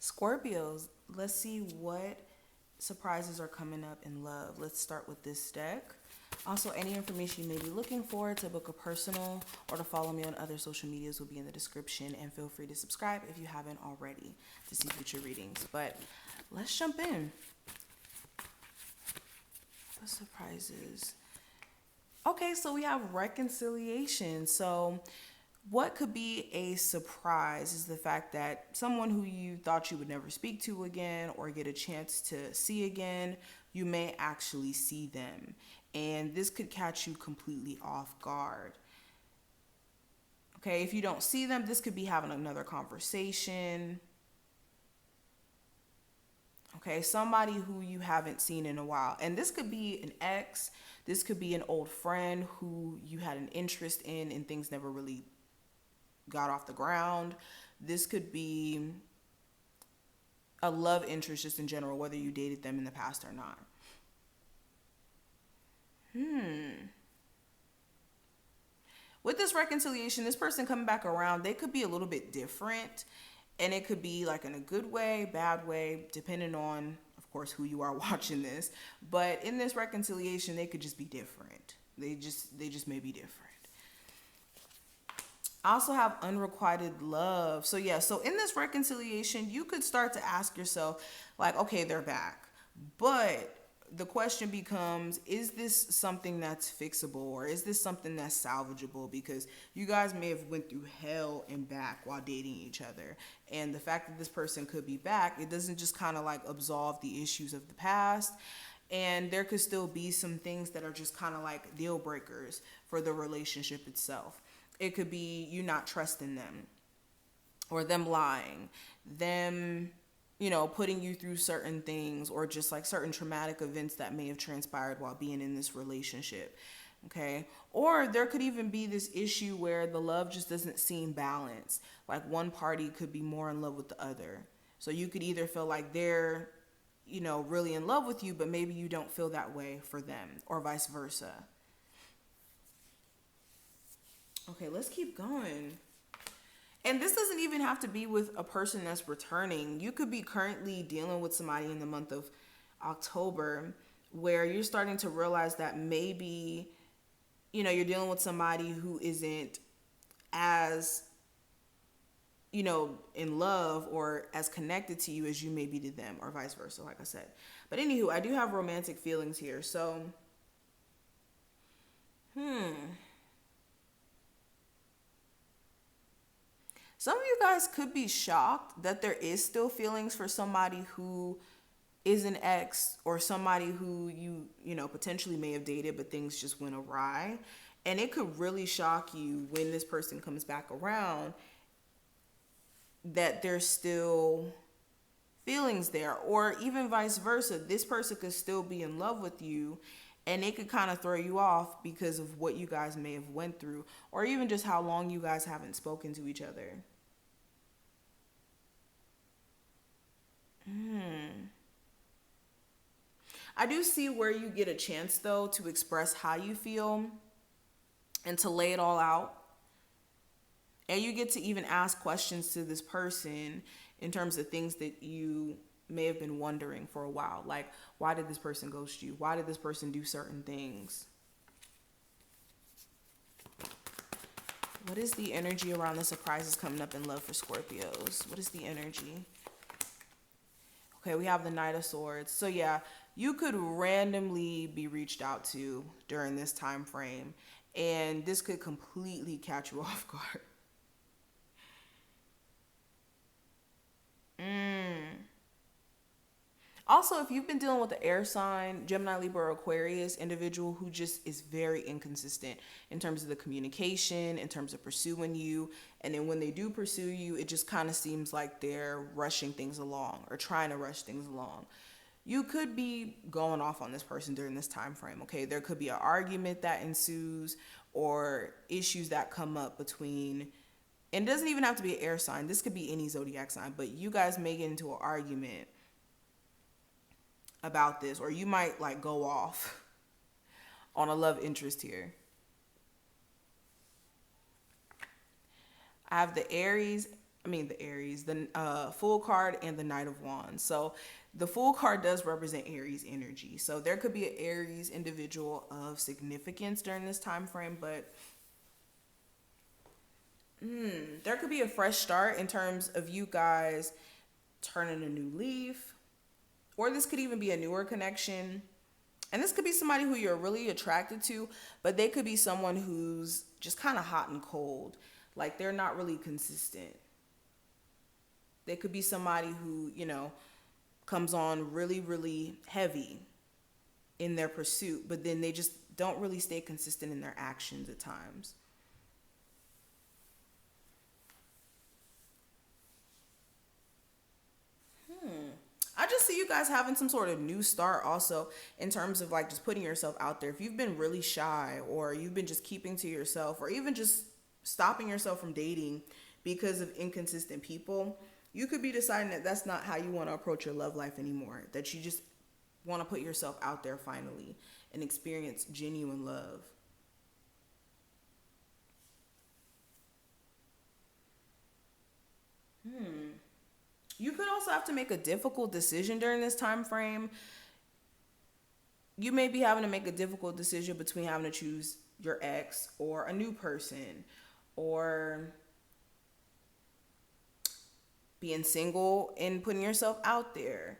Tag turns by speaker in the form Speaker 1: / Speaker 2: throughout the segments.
Speaker 1: Scorpios, let's see what surprises are coming up in love. Let's start with this deck. Also, any information you may be looking for to book a personal or to follow me on other social medias will be in the description. And feel free to subscribe if you haven't already to see future readings. But let's jump in. What surprises? Okay, so we have reconciliation. So what could be a surprise is the fact that someone who you thought you would never speak to again or get a chance to see again, you may actually see them. And this could catch you completely off guard. Okay, if you don't see them, this could be having another conversation. Okay, somebody who you haven't seen in a while. And this could be an ex, this could be an old friend who you had an interest in and things never really got off the ground. This could be a love interest just in general, whether you dated them in the past or not. With this reconciliation, this person coming back around, they could be a little bit different. And it could be like in a good way, bad way, depending on, of course, who you are watching this. But in this reconciliation, they could just be different. They just may be different. I also have unrequited love. So yeah, so in this reconciliation, you could start to ask yourself, like, okay, they're back. But the question becomes, is this something that's fixable, or is this something that's salvageable? Because you guys may have went through hell and back while dating each other. And the fact that this person could be back, it doesn't just kind of like absolve the issues of the past. And there could still be some things that are just kind of like deal breakers for the relationship itself. It could be you not trusting them, or them lying, them, putting you through certain things, or just like certain traumatic events that may have transpired while being in this relationship. Okay. Or there could even be this issue where the love just doesn't seem balanced. Like one party could be more in love with the other. So you could either feel like they're, really in love with you, but maybe you don't feel that way for them, or vice versa. Okay, let's keep going. And this doesn't even have to be with a person that's returning. You could be currently dealing with somebody in the month of October where you're starting to realize that maybe, you're dealing with somebody who isn't as, in love or as connected to you as you may be to them, or vice versa, like I said. But anywho, I do have romantic feelings here. So, some of you guys could be shocked that there is still feelings for somebody who is an ex, or somebody who you potentially may have dated, but things just went awry. And it could really shock you when this person comes back around that there's still feelings there, or even vice versa. This person could still be in love with you, and it could kind of throw you off because of what you guys may have went through, or even just how long you guys haven't spoken to each other. I do see where you get a chance, though, to express how you feel and to lay it all out. And you get to even ask questions to this person in terms of things that you may have been wondering for a while. Like, why did this person ghost you? Why did this person do certain things? What is the energy around the surprises coming up in love for Scorpios? What is the energy? Okay, we have the Knight of Swords. So yeah, you could randomly be reached out to during this time frame, and this could completely catch you off guard. Also, if you've been dealing with the air sign, Gemini, Libra, or Aquarius individual who just is very inconsistent in terms of the communication, in terms of pursuing you, and then when they do pursue you, it just kind of seems like they're rushing things along or trying to rush things along. You could be going off on this person during this time frame, okay? There could be an argument that ensues, or issues that come up between, and it doesn't even have to be an air sign. This could be any zodiac sign, but you guys may get into an argument about this, or you might like go off on a love interest here. I have the Aries I mean the Aries, the Fool card and the Knight of Wands. So the Fool card does represent Aries energy. So there could be an Aries individual of significance during this time frame, but there could be a fresh start in terms of you guys turning a new leaf, or this could even be a newer connection. And this could be somebody who you're really attracted to, but they could be someone who's just kind of hot and cold. Like they're not really consistent. They could be somebody who, comes on really, really heavy in their pursuit, but then they just don't really stay consistent in their actions at times. I just see you guys having some sort of new start also in terms of like just putting yourself out there. If you've been really shy or you've been just keeping to yourself or even just stopping yourself from dating because of inconsistent people, you could be deciding that that's not how you want to approach your love life anymore. That you just want to put yourself out there finally and experience genuine love. You could also have to make a difficult decision during this time frame. You may be having to make a difficult decision between having to choose your ex or a new person, or being single and putting yourself out there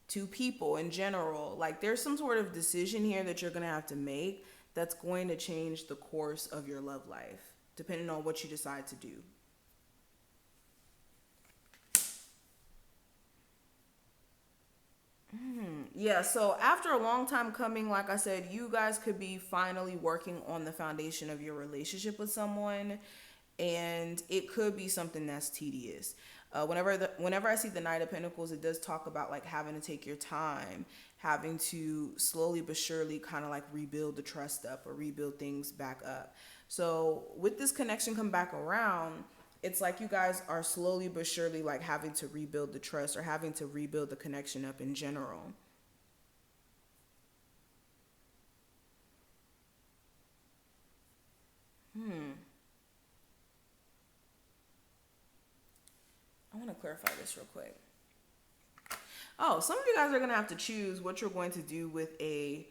Speaker 1: to people in general. Like there's some sort of decision here that you're going to have to make that's going to change the course of your love life, depending on what you decide to do. Yeah, so after a long time coming, like I said, you guys could be finally working on the foundation of your relationship with someone, and it could be something that's tedious. Whenever I see the Knight of Pentacles, it does talk about like having to take your time, having to slowly but surely kind of like rebuild the trust up or rebuild things back up. So with this connection come back around, it's like you guys are slowly but surely like having to rebuild the trust or having to rebuild the connection up in general. I want to clarify this real quick. Oh, some of you guys are going to have to choose what you're going to do with a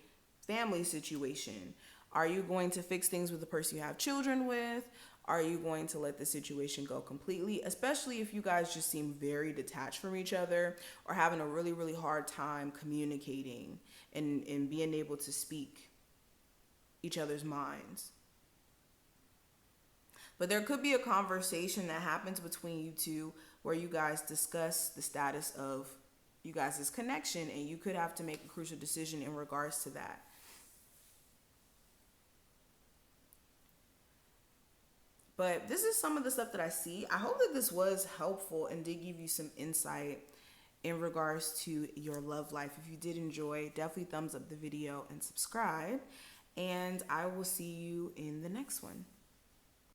Speaker 1: family situation. Are you going to fix things with the person you have children with? Are you going to let the situation go completely? Especially if you guys just seem very detached from each other or having a really, really hard time communicating and being able to speak each other's minds. But there could be a conversation that happens between you two where you guys discuss the status of you guys' connection, and you could have to make a crucial decision in regards to that. But this is some of the stuff that I see. I hope that this was helpful and did give you some insight in regards to your love life. If you did enjoy, definitely thumbs up the video and subscribe. And I will see you in the next one.